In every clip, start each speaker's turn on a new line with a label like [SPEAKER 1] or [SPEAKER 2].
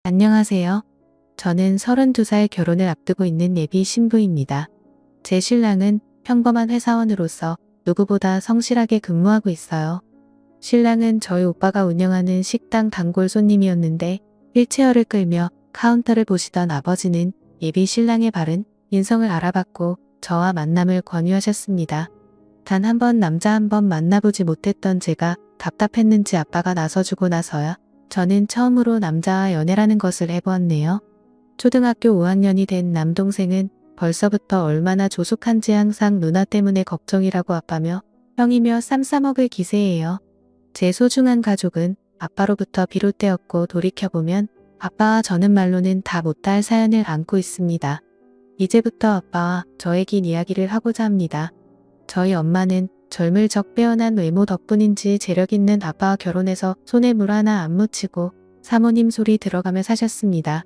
[SPEAKER 1] 안녕하세요. 저는 32살 결혼을 앞두고 있는 예비 신부입니다. 제 신랑은 평범한 회사원으로서 누구보다 성실하게 근무하고 있어요. 신랑은 저희 오빠가 운영하는 식당 단골 손님이었는데 휠체어를 끌며 카운터를 보시던 아버지는 예비 신랑의 바른 인성을 알아봤고 저와 만남을 권유하셨습니다. 단 한 번 남자 한 번 만나보지 못했던 제가 답답했는지 아빠가 나서주고 나서야 저는 처음으로 남자와 연애라는 것을 해보았네요. 초등학교 5학년이 된 남동생은 벌써부터 얼마나 조숙한지 항상 누나 때문에 걱정이라고 아빠며 형이며 쌈 싸먹을 기세예요. 제 소중한 가족은 아빠로부터 비롯되었고 돌이켜보면 아빠와 저는 말로는 다 못다할 사연을 안고 있습니다. 이제부터 아빠와 저의 긴 이야기를 하고자 합니다. 저희 엄마는 젊을 적 빼어난 외모 덕분인지 재력 있는 아빠와 결혼해서 손에 물 하나 안 묻히고 사모님 소리 들어가며 사셨습니다.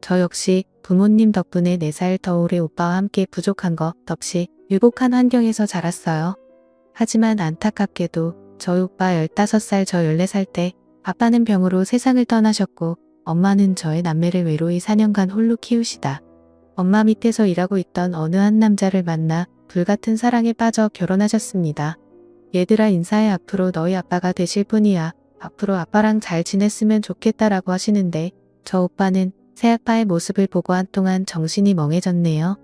[SPEAKER 1] 저 역시 부모님 덕분에 4살 더 오래 오빠와 함께 부족한 것 없이 유복한 환경에서 자랐어요. 하지만 안타깝게도 저희 오빠 15살 저 14살 때 아빠는 병으로 세상을 떠나셨고 엄마는 저의 남매를 외로이 4년간 홀로 키우시다 엄마 밑에서 일하고 있던 어느 한 남자를 만나 불같은 사랑에 빠져 결혼하셨습니다. 얘들아 인사해. 앞으로 너희 아빠가 되실 분이야. 앞으로 아빠랑 잘 지냈으면 좋겠다라고 하시는데 저 오빠는 새아빠의 모습을 보고 한동안 정신이 멍해졌네요.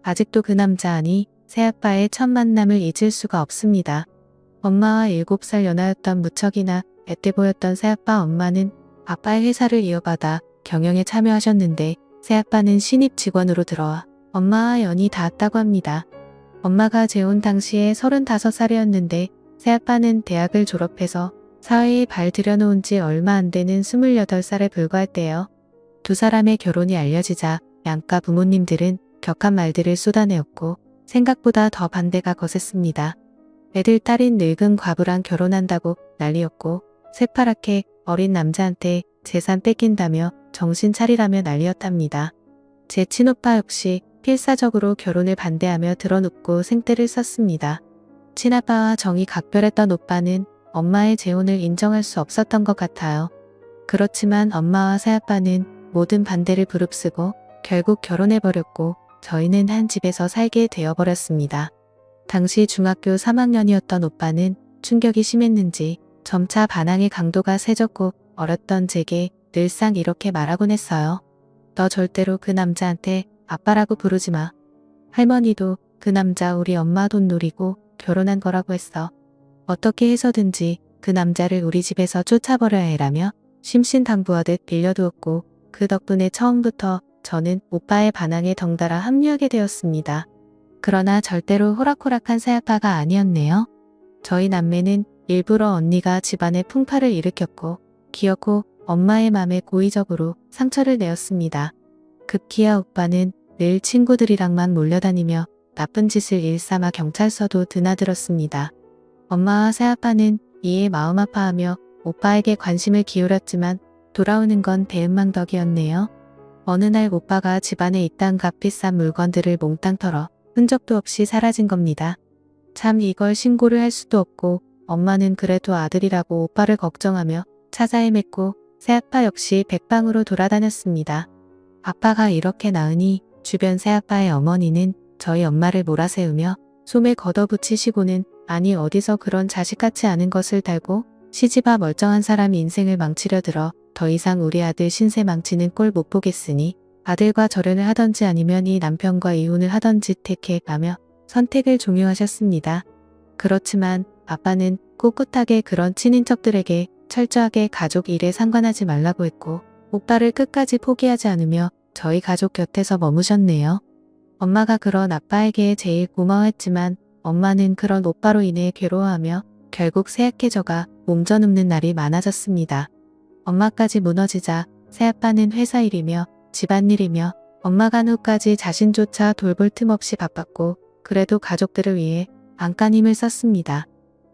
[SPEAKER 1] 아직도 그 남자 아니 새아빠의 첫 만남을 잊을 수가 없습니다. 엄마와 7살 연하였던 무척이나 앳돼 보였던 새아빠 엄마는 아빠의 회사를 이어받아 경영에 참여하셨는데 새아빠는 신입 직원으로 들어와 엄마와 연이 닿았다고 합니다. 엄마가 재혼 당시에 35살이었는데 새아빠는 대학을 졸업해서 사회에 발 들여놓은 지 얼마 안 되는 28살에 불과할 때요. 두 사람의 결혼이 알려지자 양가 부모님들은 격한 말들을 쏟아내었고 생각보다 더 반대가 거셌습니다. 애들 딸인 늙은 과부랑 결혼한다고 난리였고 새파랗게 어린 남자한테 재산 뺏긴다며 정신 차리라며 난리였답니다. 제 친오빠 역시 필사적으로 결혼을 반대하며 드러눕고 생떼를 썼습니다. 친아빠와 정이 각별했던 오빠는 엄마의 재혼을 인정할 수 없었던 것 같아요. 그렇지만 엄마와 새아빠는 모든 반대를 부릅쓰고 결국 결혼해버렸고 저희는 한 집에서 살게 되어버렸습니다. 당시 중학교 3학년이었던 오빠는 충격이 심했는지 점차 반항의 강도가 세졌고 어렸던 제게 늘상 이렇게 말하곤 했어요. 너 절대로 그 남자한테 아빠라고 부르지 마. 할머니도 그 남자 우리 엄마 돈 노리고 결혼한 거라고 했어. 어떻게 해서든지 그 남자를 우리 집에서 쫓아버려야 해라며 심신당부하듯 빌려두었고 그 덕분에 처음부터 저는 오빠의 반항에 덩달아 합류하게 되었습니다. 그러나 절대로 호락호락한 새아빠가 아니었네요. 저희 남매는 일부러 언니가 집안에 풍파를 일으켰고 기어코 엄마의 맘에 고의적으로 상처를 내었습니다. 급기야 오빠는 늘 친구들이랑만 몰려다니며 나쁜 짓을 일삼아 경찰서도 드나들었습니다. 엄마와 새아빠는 이에 마음 아파하며 오빠에게 관심을 기울였지만 돌아오는 건 배은망덕이었네요. 어느 날 오빠가 집안에 있던 값비싼 물건들을 몽땅 털어 흔적도 없이 사라진 겁니다. 참 이걸 신고를 할 수도 없고 엄마는 그래도 아들이라고 오빠를 걱정하며 찾아 헤맸고 새아빠 역시 백방으로 돌아다녔습니다. 아빠가 이렇게 나으니 주변 새아빠의 어머니는 저희 엄마를 몰아세우며 솜에 걷어붙이시고는 아니 어디서 그런 자식같이 않은 것을 달고 시집아 멀쩡한 사람 인생을 망치려 들어 더 이상 우리 아들 신세 망치는 꼴 못 보겠으니 아들과 절연을 하던지 아니면 이 남편과 이혼을 하던지 택해가며 선택을 종용하셨습니다. 그렇지만 아빠는 꿋꿋하게 그런 친인척들에게 철저하게 가족 일에 상관하지 말라고 했고 오빠를 끝까지 포기하지 않으며 저희 가족 곁에서 머무셨네요. 엄마가 그런 아빠에게 제일 고마워했지만 엄마는 그런 오빠로 인해 괴로워하며 결국 쇠약해져가 몸져눕는 날이 많아졌습니다. 엄마까지 무너지자 새아빠는 회사 일이며 집안일이며 엄마 간 후까지 자신조차 돌볼 틈 없이 바빴고 그래도 가족들을 위해 안간 힘을 썼습니다.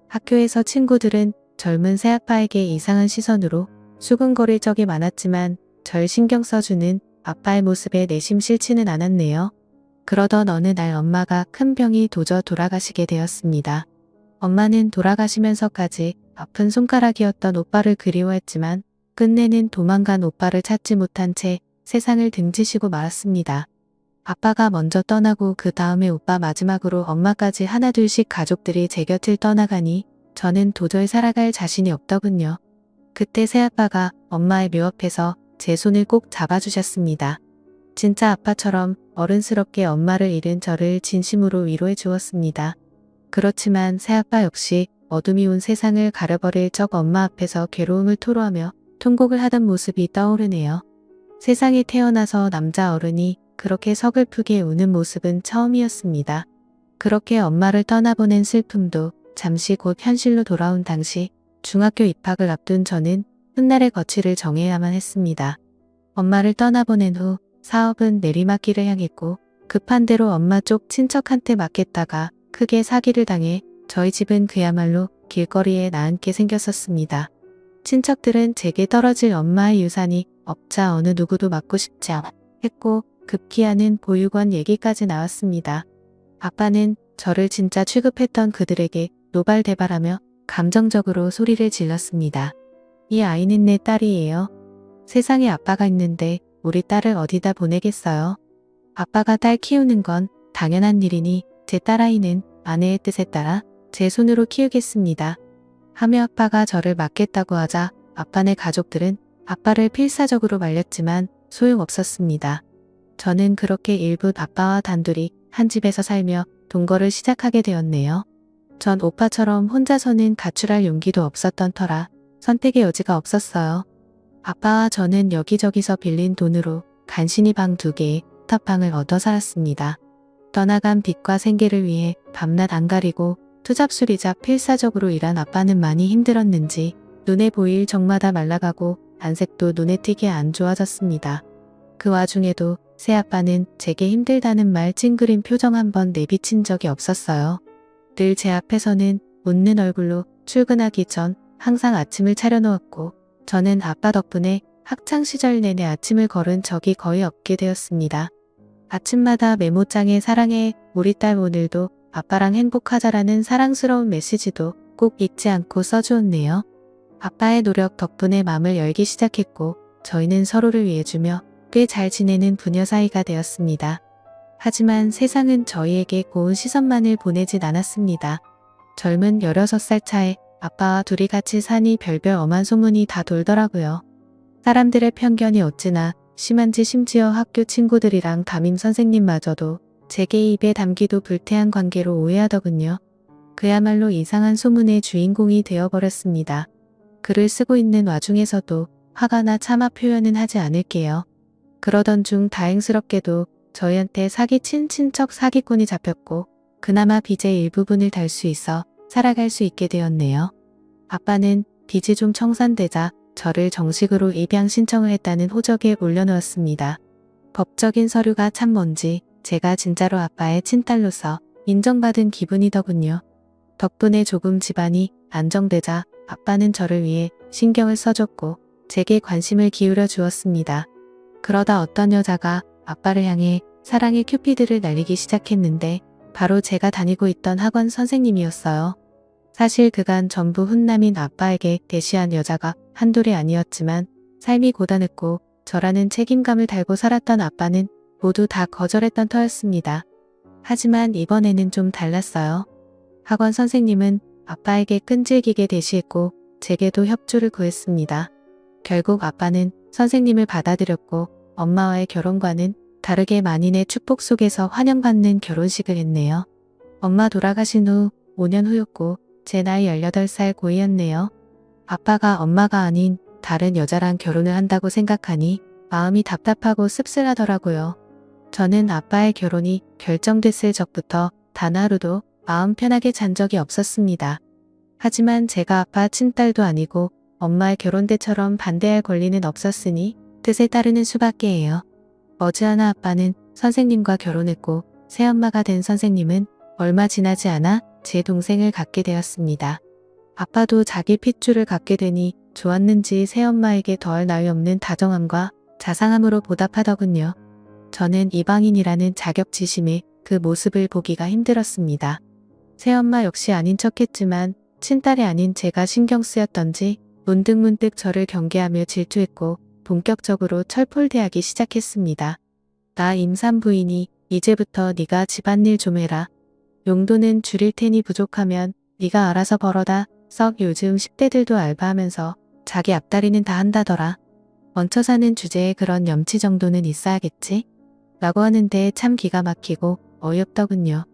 [SPEAKER 1] 학교에서 친구들은 젊은 새아빠에게 이상한 시선으로 수근거릴 적이 많았지만 절 신경 써주는 아빠의 모습에 내심 싫지는 않았네요. 그러던 어느 날 엄마가 큰 병이 도져 돌아가시게 되었습니다. 엄마는 돌아가시면서까지 아픈 손가락이었던 오빠를 그리워했지만 끝내는 도망간 오빠를 찾지 못한 채 세상을 등지시고 말았습니다. 아빠가 먼저 떠나고 그 다음에 오빠 마지막으로 엄마까지 하나둘씩 가족들이 제 곁을 떠나가니 저는 도저히 살아갈 자신이 없더군요. 그때 새아빠가 엄마의 묘 앞에서 제 손을 꼭 잡아주셨습니다. 진짜 아빠처럼 어른스럽게 엄마를 잃은 저를 진심으로 위로해 주었습니다. 그렇지만 새아빠 역시 어둠이 온 세상을 가려버릴 적 엄마 앞에서 괴로움을 토로하며 통곡을 하던 모습이 떠오르네요. 세상에 태어나서 남자 어른이 그렇게 서글프게 우는 모습은 처음이었습니다. 그렇게 엄마를 떠나보낸 슬픔도 잠시 곧 현실로 돌아온 당시 중학교 입학을 앞둔 저는 훗날의 거취를 정해야만 했습니다. 엄마를 떠나보낸 후 사업은 내리막길을 향했고 급한 대로 엄마 쪽 친척한테 맡겼다가 크게 사기를 당해 저희 집은 그야말로 길거리에 나앉게 생겼었습니다. 친척들은 제게 떨어질 엄마의 유산이 업자 어느 누구도 맡고 싶지 않아 했고 급기야는 보육원 얘기까지 나왔습니다. 아빠는 저를 진짜 취급했던 그들에게 노발대발하며 감정적으로 소리를 질렀습니다. 이 아이는 내 딸이에요. 세상에 아빠가 있는데 우리 딸을 어디다 보내겠어요. 아빠가 딸 키우는 건 당연한 일이니 제 딸아이는 아내의 뜻에 따라 제 손으로 키우겠습니다. 하며 아빠가 저를 맡겠다고 하자 아빠네 가족들은 아빠를 필사적으로 말렸지만 소용없었습니다. 저는 그렇게 일부 아빠와 단둘이 한 집에서 살며 동거를 시작하게 되었네요. 전 오빠처럼 혼자서는 가출할 용기도 없었던 터라 선택의 여지가 없었어요. 아빠와 저는 여기저기서 빌린 돈으로 간신히 방 2개에 탑방을 얻어 살았습니다. 떠나간 빚과 생계를 위해 밤낮 안 가리고 투잡술이자 필사적으로 일한 아빠는 많이 힘들었는지 눈에 보일 적마다 말라가고 안색도 눈에 띄게 안 좋아졌습니다. 그 와중에도 새아빠는 제게 힘들다는 말 찡그린 표정 한번 내비친 적이 없었어요. 늘 제 앞에서는 웃는 얼굴로 출근하기 전 항상 아침을 차려놓았고 저는 아빠 덕분에 학창시절 내내 아침을 걸은 적이 거의 없게 되었습니다. 아침마다 메모장에 사랑해 우리 딸 오늘도 아빠랑 행복하자라는 사랑스러운 메시지도 꼭 잊지 않고 써주었네요. 아빠의 노력 덕분에 마음을 열기 시작했고 저희는 서로를 위해주며 꽤 잘 지내는 부녀 사이가 되었습니다. 하지만 세상은 저희에게 고운 시선만을 보내진 않았습니다. 젊은 16살 차에 아빠와 둘이 같이 사니 별별 엄한 소문이 다 돌더라고요. 사람들의 편견이 어찌나 심한지 심지어 학교 친구들이랑 담임 선생님마저도 제게 입에 담기도 불태한 관계로 오해하더군요. 그야말로 이상한 소문의 주인공이 되어버렸습니다. 글을 쓰고 있는 와중에서도 화가 나 차마 표현은 하지 않을게요. 그러던 중 다행스럽게도 저희한테 사기친 친척 사기꾼이 잡혔고 그나마 빚의 일부분을 달 수 있어 살아갈 수 있게 되었네요. 아빠는 빚이 좀 청산되자 저를 정식으로 입양 신청을 했다는 호적에 올려놓았습니다. 법적인 서류가 참 뭔지 제가 진짜로 아빠의 친딸로서 인정받은 기분이더군요. 덕분에 조금 집안이 안정되자 아빠는 저를 위해 신경을 써줬고 제게 관심을 기울여 주었습니다. 그러다 어떤 여자가 아빠를 향해 사랑의 큐피드를 날리기 시작했는데 바로 제가 다니고 있던 학원 선생님이었어요. 사실 그간 전부 훈남인 아빠에게 대시한 여자가 한둘이 아니었지만 삶이 고단했고 저라는 책임감을 달고 살았던 아빠는 모두 다 거절했던 터였습니다. 하지만 이번에는 좀 달랐어요. 학원 선생님은 아빠에게 끈질기게 대시했고 제게도 협조를 구했습니다. 결국 아빠는 선생님을 받아들였고 엄마와의 결혼과는 다르게 만인의 축복 속에서 환영받는 결혼식을 했네요. 엄마 돌아가신 후 5년 후였고 제 나이 18살 고이였네요. 아빠가 엄마가 아닌 다른 여자랑 결혼을 한다고 생각하니 마음이 답답하고 씁쓸하더라고요. 저는 아빠의 결혼이 결정됐을 적부터 단 하루도 마음 편하게 잔 적이 없었습니다. 하지만 제가 아빠 친딸도 아니고 엄마의 결혼 때처럼 반대할 권리는 없었으니 뜻에 따르는 수밖에예요. 머지않아 아빠는 선생님과 결혼했고 새엄마가 된 선생님은 얼마 지나지 않아 제 동생을 갖게 되었습니다. 아빠도 자기 핏줄을 갖게 되니 좋았는지 새엄마에게 더할 나위 없는 다정함과 자상함으로 보답하더군요. 저는 이방인이라는 자격지심에 그 모습을 보기가 힘들었습니다. 새엄마 역시 아닌 척했지만 친딸이 아닌 제가 신경 쓰였던지 문득문득 저를 경계하며 질투했고 본격적으로 철폴대하기 시작했습니다. 나 임산부이니 이제부터 네가 집안일 좀 해라. 용돈은 줄일 테니 부족하면 네가 알아서 벌어다. 썩 요즘 10대들도 알바하면서 자기 앞다리는 다 한다더라. 얹혀 사는 주제에 그런 염치 정도는 있어야겠지? 라고 하는데 참 기가 막히고 어이없더군요.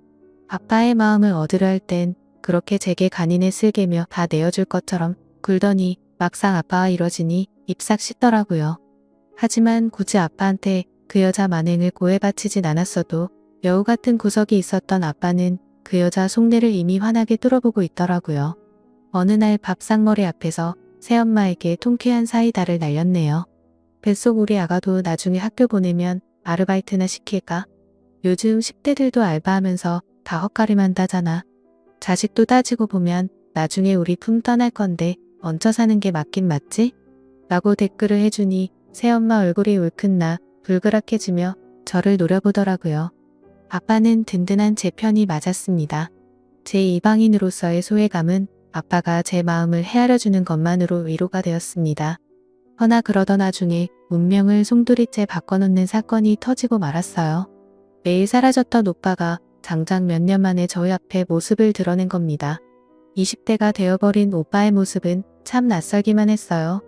[SPEAKER 1] 아빠의 마음을 얻으려 할 땐 그렇게 제게 간인의 쓸개며 다 내어줄 것처럼 굴더니 막상 아빠와 이뤄지니 입싹 씻더라고요. 하지만 굳이 아빠한테 그 여자 만행을 고해바치진 않았어도 여우 같은 구석이 있었던 아빠는 그 여자 속내를 이미 환하게 뚫어보고 있더라고요. 어느 날 밥상머리 앞에서 새엄마에게 통쾌한 사이다를 날렸네요. 뱃속 우리 아가도 나중에 학교 보내면 아르바이트나 시킬까? 요즘 10대들도 알바하면서 다 헛가림한다잖아. 자식도 따지고 보면 나중에 우리 품 떠날 건데 얹혀 사는 게 맞긴 맞지? 라고 댓글을 해주니 새엄마 얼굴이 울큰나 불그락해지며 저를 노려보더라고요. 아빠는 든든한 제 편이 맞았습니다. 제 이방인으로서의 소외감은 아빠가 제 마음을 헤아려주는 것만으로 위로가 되었습니다. 허나 그러던 와중에 운명을 송두리째 바꿔놓는 사건이 터지고 말았어요. 매일 사라졌던 오빠가 장장 몇 년 만에 저희 앞에 모습을 드러낸 겁니다. 20대가 되어버린 오빠의 모습은 참 낯설기만 했어요.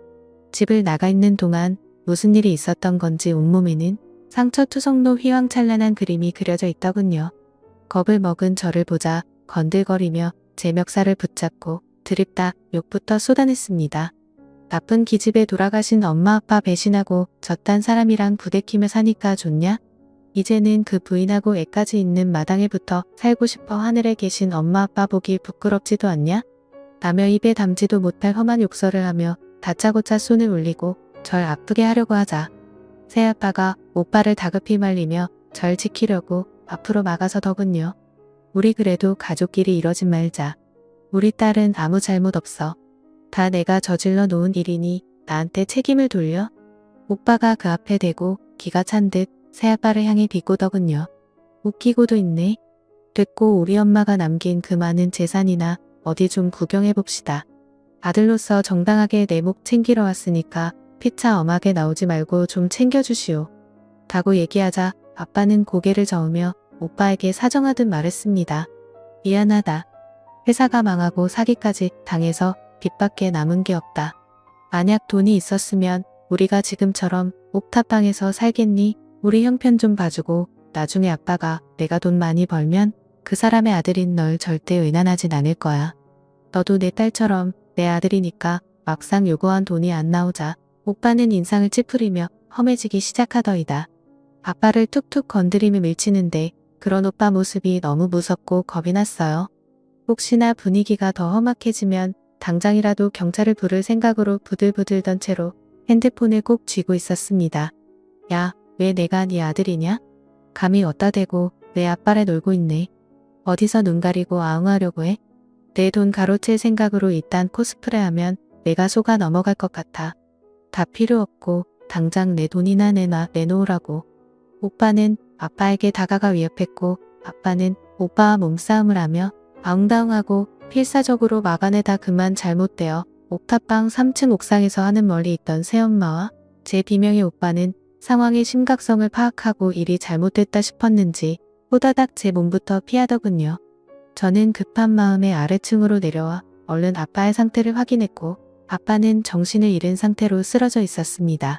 [SPEAKER 1] 집을 나가 있는 동안 무슨 일이 있었던 건지 온몸에는 상처투성로 휘황찬란한 그림이 그려져 있더군요. 겁을 먹은 저를 보자 건들거리며 제 멱살을 붙잡고 드립다 욕부터 쏟아냈습니다. 나쁜 기집애 돌아가신 엄마 아빠 배신하고 저딴 사람이랑 부대끼며 사니까 좋냐? 이제는 그 부인하고 애까지 있는 마당에부터 살고 싶어 하늘에 계신 엄마 아빠 보기 부끄럽지도 않냐? 남의 입에 담지도 못할 험한 욕설을 하며 다짜고짜 손을 올리고 절 아프게 하려고 하자 새아빠가 오빠를 다급히 말리며 절 지키려고 앞으로 막아서더군요. 우리 그래도 가족끼리 이러지 말자. 우리 딸은 아무 잘못 없어. 다 내가 저질러 놓은 일이니 나한테 책임을 돌려? 오빠가 그 앞에 대고 기가 찬 듯 새아빠를 향해 비꼬더군요. 웃기고도 있네. 됐고 우리 엄마가 남긴 그 많은 재산이나 어디 좀 구경해봅시다. 아들로서 정당하게 내 목 챙기러 왔으니까 피차 엄하게 나오지 말고 좀 챙겨주시오. 다고 얘기하자 아빠는 고개를 저으며 오빠에게 사정하듯 말했습니다. 미안하다. 회사가 망하고 사기까지 당해서 빚밖에 남은 게 없다. 만약 돈이 있었으면 우리가 지금처럼 옥탑방에서 살겠니? 우리 형편 좀 봐주고 나중에 아빠가 내가 돈 많이 벌면 그 사람의 아들인 널 절대 의난하진 않을 거야. 너도 내 딸처럼 내 아들이니까 막상 요구한 돈이 안 나오자 오빠는 인상을 찌푸리며 험해지기 시작하더이다. 아빠를 툭툭 건드리며 밀치는데 그런 오빠 모습이 너무 무섭고 겁이 났어요. 혹시나 분위기가 더 험악해지면 당장이라도 경찰을 부를 생각으로 부들부들 던 채로 핸드폰을 꼭 쥐고 있었습니다. 야, 왜 내가 네 아들이냐? 감히 어디다 대고 내 아빠를 놀고 있네. 어디서 눈 가리고 아웅하려고 해? 내 돈 가로챌 생각으로 일단 코스프레하면 내가 속아 넘어갈 것 같아. 다 필요 없고 당장 내 돈이나 내놓으라고. 오빠는 아빠에게 다가가 위협했고 아빠는 오빠와 몸싸움을 하며 아웅다웅하고 필사적으로 막아내다 그만 잘못되어 옥탑방 3층 옥상에서 하는 멀리 있던 새엄마와 제 비명의 오빠는 상황의 심각성을 파악하고 일이 잘못됐다 싶었는지 호다닥 제 몸부터 피하더군요. 저는 급한 마음에 아래층으로 내려와 얼른 아빠의 상태를 확인했고 아빠는 정신을 잃은 상태로 쓰러져 있었습니다.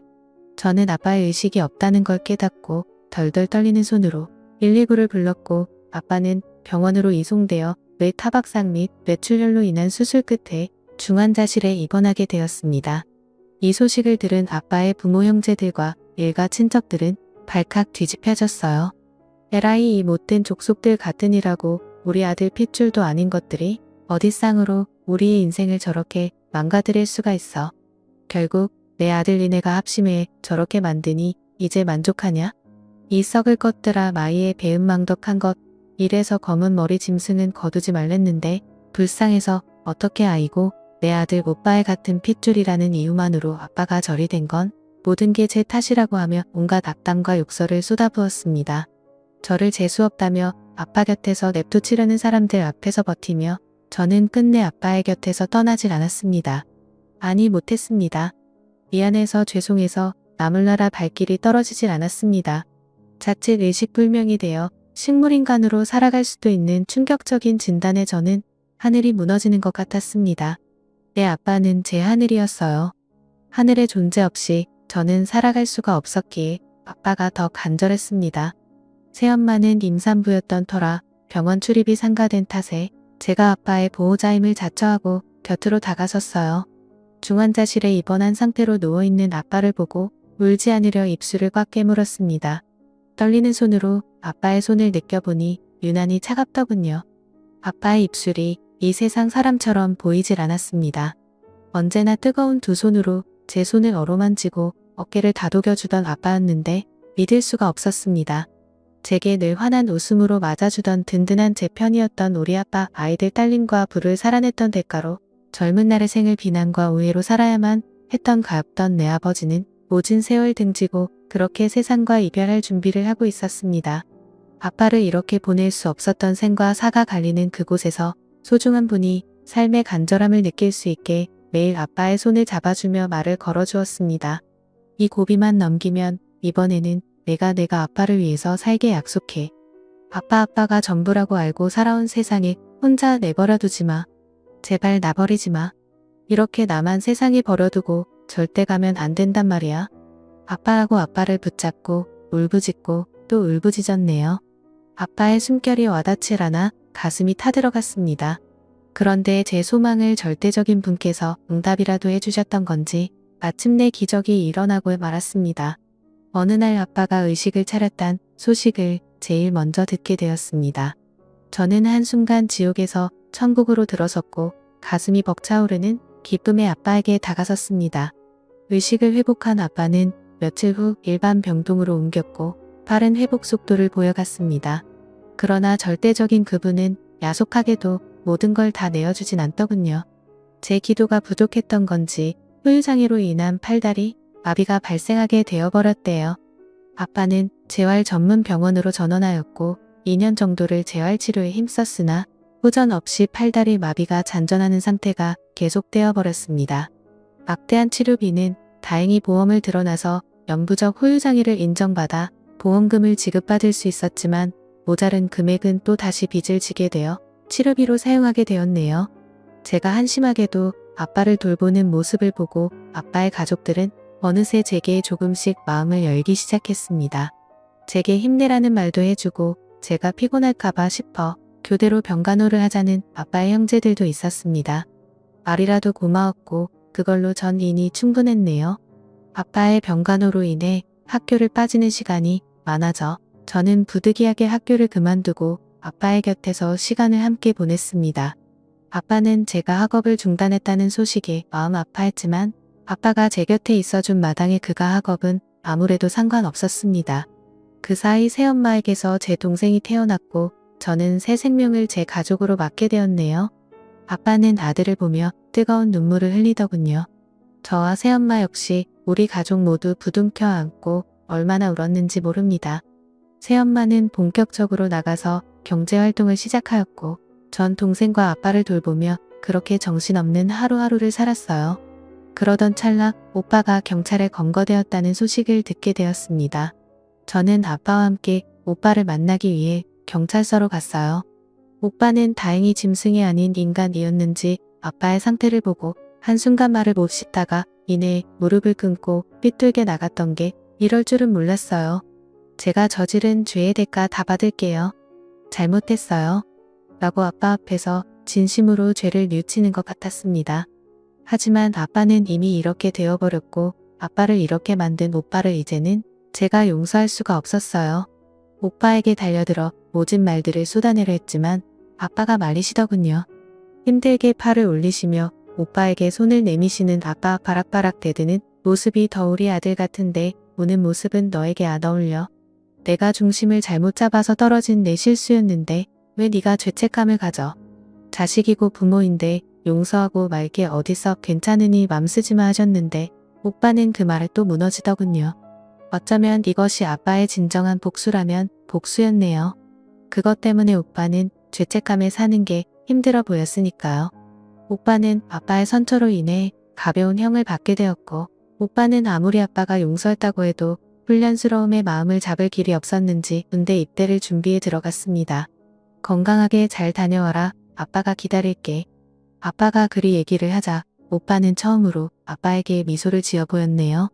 [SPEAKER 1] 저는 아빠의 의식이 없다는 걸 깨닫고 덜덜 떨리는 손으로 119를 불렀고 아빠는 병원으로 이송되어 뇌 타박상 및 뇌출혈로 인한 수술 끝에 중환자실에 입원하게 되었습니다. 이 소식을 들은 아빠의 부모 형제들과 일가 친척들은 발칵 뒤집혀졌어요. 에라이 이 못된 족속들 같으니라고 우리 아들 핏줄도 아닌 것들이 어디 쌍으로 우리의 인생을 저렇게 망가뜨릴 수가 있어. 결국 내 아들 니네가 합심해 저렇게 만드니 이제 만족하냐? 이 썩을 것들아 마이의 배은망덕한 것. 이래서 검은 머리 짐승은 거두지 말랬는데 불쌍해서 어떻게 아이고 내 아들 오빠의 같은 핏줄이라는 이유만으로 아빠가 저리 된 건 모든 게 제 탓이라고 하며 온갖 악담과 욕설을 쏟아부었습니다. 저를 재수없다며 아빠 곁에서 냅두치려는 사람들 앞에서 버티며 저는 끝내 아빠의 곁에서 떠나질 않았습니다. 아니 못했습니다. 미안해서 죄송해서 나물나라 발길이 떨어지질 않았습니다. 자칫 의식불명이 되어 식물인간으로 살아갈 수도 있는 충격적인 진단에 저는 하늘이 무너지는 것 같았습니다. 내 아빠는 제 하늘이었어요. 하늘의 존재 없이 저는 살아갈 수가 없었기에 아빠가 더 간절했습니다. 새엄마는 임산부였던 터라 병원 출입이 상가된 탓에 제가 아빠의 보호자임을 자처하고 곁으로 다가섰어요. 중환자실에 입원한 상태로 누워있는 아빠를 보고 울지 않으려 입술을 꽉 깨물었습니다. 떨리는 손으로 아빠의 손을 느껴보니 유난히 차갑더군요. 아빠의 입술이 이 세상 사람처럼 보이질 않았습니다. 언제나 뜨거운 두 손으로 제 손을 어루만지고 어깨를 다독여주던 아빠였는데 믿을 수가 없었습니다. 제게 늘 환한 웃음으로 맞아주던 든든한 제 편이었던 우리 아빠, 아이들 딸림과 부를 살아냈던 대가로 젊은 날의 생을 비난과 우애로 살아야만 했던 가엾던 내 아버지는 모진 세월 등지고 그렇게 세상과 이별할 준비를 하고 있었습니다. 아빠를 이렇게 보낼 수 없었던 생과 사가 갈리는 그곳에서 소중한 분이 삶의 간절함을 느낄 수 있게 매일 아빠의 손을 잡아주며 말을 걸어주었습니다. 이 고비만 넘기면 이번에는 내가 아빠를 위해서 살게 약속해. 아빠가 전부라고 알고 살아온 세상에 혼자 내버려 두지 마. 제발 나버리지 마. 이렇게 나만 세상에 버려두고 절대 가면 안 된단 말이야. 아빠하고 아빠를 붙잡고 울부짖고 또 울부짖었네요. 아빠의 숨결이 와닿질 않아 가슴이 타들어갔습니다. 그런데 제 소망을 절대적인 분께서 응답이라도 해주셨던 건지 마침내 기적이 일어나고 말았습니다. 어느 날 아빠가 의식을 차렸단 소식을 제일 먼저 듣게 되었습니다. 저는 한순간 지옥에서 천국으로 들어섰고 가슴이 벅차오르는 기쁨의 아빠에게 다가섰습니다. 의식을 회복한 아빠는 며칠 후 일반 병동으로 옮겼고 빠른 회복 속도를 보여갔습니다. 그러나 절대적인 그분은 야속하게도 모든 걸 다 내어주진 않더군요. 제 기도가 부족했던 건지 후유장애로 인한 팔다리 마비가 발생하게 되어버렸대요. 아빠는 재활 전문 병원으로 전원하였고 2년 정도를 재활치료에 힘썼으나 후전 없이 팔다리 마비가 잔존하는 상태가 계속되어 버렸습니다. 막대한 치료비는 다행히 보험을 들어놔서 영구적 후유장애를 인정받아 보험금을 지급받을 수 있었지만 모자른 금액은 또 다시 빚을 지게 되어 치료비로 사용하게 되었네요. 제가 한심하게도 아빠를 돌보는 모습을 보고 아빠의 가족들은 어느새 제게 조금씩 마음을 열기 시작했습니다. 제게 힘내라는 말도 해주고 제가 피곤할까봐 싶어 교대로 병간호를 하자는 아빠의 형제들도 있었습니다. 말이라도 고마웠고 그걸로 전 이미 충분했네요. 아빠의 병간호로 인해 학교를 빠지는 시간이 많아져 저는 부득이하게 학교를 그만두고 아빠의 곁에서 시간을 함께 보냈습니다. 아빠는 제가 학업을 중단했다는 소식에 마음 아파했지만 아빠가 제 곁에 있어준 마당에 그가 학업은 아무래도 상관없었습니다. 그 사이 새엄마에게서 제 동생이 태어났고 저는 새 생명을 제 가족으로 맡게 되었네요. 아빠는 아들을 보며 뜨거운 눈물을 흘리더군요. 저와 새엄마 역시 우리 가족 모두 부둥켜 안고 얼마나 울었는지 모릅니다. 새엄마는 본격적으로 나가서 경제활동을 시작하였고 전 동생과 아빠를 돌보며 그렇게 정신없는 하루하루를 살았어요. 그러던 찰나 오빠가 경찰에 검거되었다는 소식을 듣게 되었습니다. 저는 아빠와 함께 오빠를 만나기 위해 경찰서로 갔어요. 오빠는 다행히 짐승이 아닌 인간이었는지 아빠의 상태를 보고 한순간 말을 못 씻다가 이내 무릎을 끊고 삐뚤게 나갔던 게 이럴 줄은 몰랐어요. 제가 저지른 죄의 대가 다 받을게요. 잘못했어요. 라고 아빠 앞에서 진심으로 죄를 뉘우치는 것 같았습니다. 하지만 아빠는 이미 이렇게 되어버렸고 아빠를 이렇게 만든 오빠를 이제는 제가 용서할 수가 없었어요. 오빠에게 달려들어 모진 말들을 쏟아내려 했지만 아빠가 말리시더군요. 힘들게 팔을 올리시며 오빠에게 손을 내미시는 아빠 바락바락 대드는 모습이 더 우리 아들 같은데 우는 모습은 너에게 안 어울려. 내가 중심을 잘못 잡아서 떨어진 내 실수였는데 왜 네가 죄책감을 가져. 자식이고 부모인데 용서하고 말게 어디서 괜찮으니 맘 쓰지마 하셨는데 오빠는 그 말에 또 무너지더군요. 어쩌면 이것이 아빠의 진정한 복수라면 복수였네요. 그것 때문에 오빠는 죄책감에 사는 게 힘들어 보였으니까요. 오빠는 아빠의 선처로 인해 가벼운 형을 받게 되었고, 오빠는 아무리 아빠가 용서했다고 해도 훈련스러움에 마음을 잡을 길이 없었는지 군대 입대를 준비해 들어갔습니다. 건강하게 잘 다녀와라. 아빠가 기다릴게. 아빠가 그리 얘기를 하자 오빠는 처음으로 아빠에게 미소를 지어 보였네요.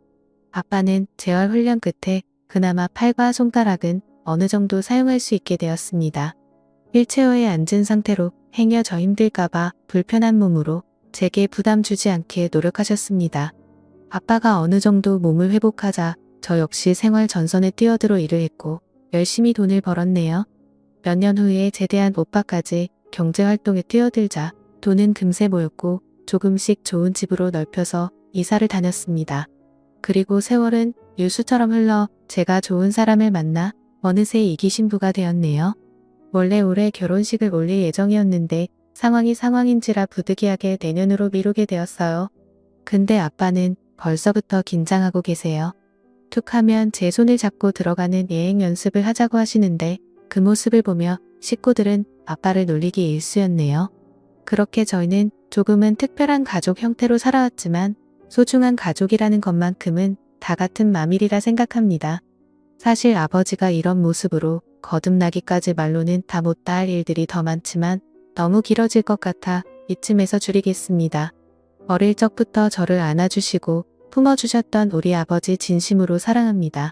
[SPEAKER 1] 아빠는 재활 훈련 끝에 그나마 팔과 손가락은 어느 정도 사용할 수 있게 되었습니다. 휠체어에 앉은 상태로 행여져 힘들까봐 불편한 몸으로 제게 부담 주지 않게 노력하셨습니다. 아빠가 어느 정도 몸을 회복하자 저 역시 생활 전선에 뛰어들어 일을 했고 열심히 돈을 벌었네요. 몇 년 후에 제대한 오빠까지 경제활동에 뛰어들자 돈은 금세 모였고 조금씩 좋은 집으로 넓혀서 이사를 다녔습니다. 그리고 세월은 유수처럼 흘러 제가 좋은 사람을 만나 어느새 이기 신부가 되었네요. 원래 올해 결혼식을 올릴 예정이었는데 상황이 상황인지라 부득이하게 내년으로 미루게 되었어요. 근데 아빠는 벌써부터 긴장하고 계세요. 툭 하면 제 손을 잡고 들어가는 예행 연습을 하자고 하시는데 그 모습을 보며 식구들은 아빠를 놀리기 일쑤였네요. 그렇게 저희는 조금은 특별한 가족 형태로 살아왔지만 소중한 가족이라는 것만큼은 다 같은 마밀이라 생각합니다. 사실 아버지가 이런 모습으로 거듭나기까지 말로는 다 못다 할 일들이 더 많지만 너무 길어질 것 같아 이쯤에서 줄이겠습니다. 어릴 적부터 저를 안아주시고 품어주셨던 우리 아버지 진심으로 사랑합니다.